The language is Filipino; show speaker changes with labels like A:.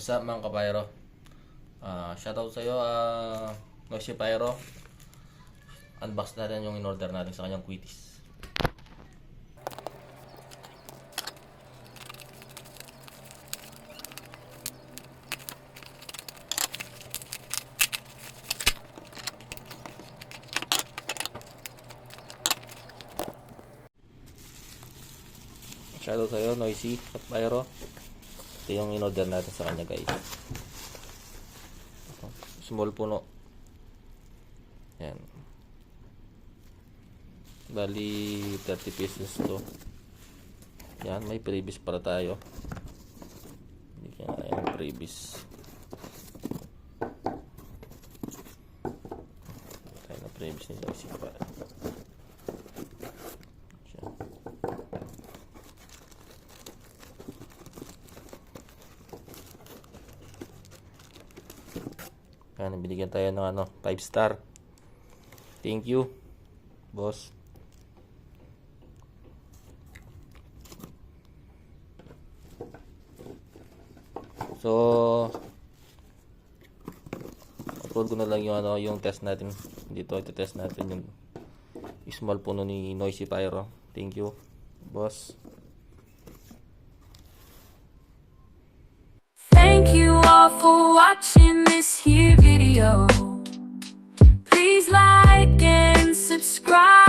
A: What's up mga kapayro? Shoutout sa'yo, Noisy Pyro. Unbox natin yung in-order natin sa kanyang Quitis. Shoutout sa'yo, Noisy Pyro. Ito yung in-order natin sa kanya, guys. Small puno. Yan. Bali 30 pieces to. Yan, may previous para tayo. Hindi kaya yung previous. Tayo na previous nito. Isipa. Kaya binigyan tayo ng 5 star. Thank you, boss. So, upload ko na lang yung yung test natin dito. Ito test natin yung small puno ni Noisy Pyro. Thank you, boss.
B: Thank you all for watching this here video. Please like and subscribe.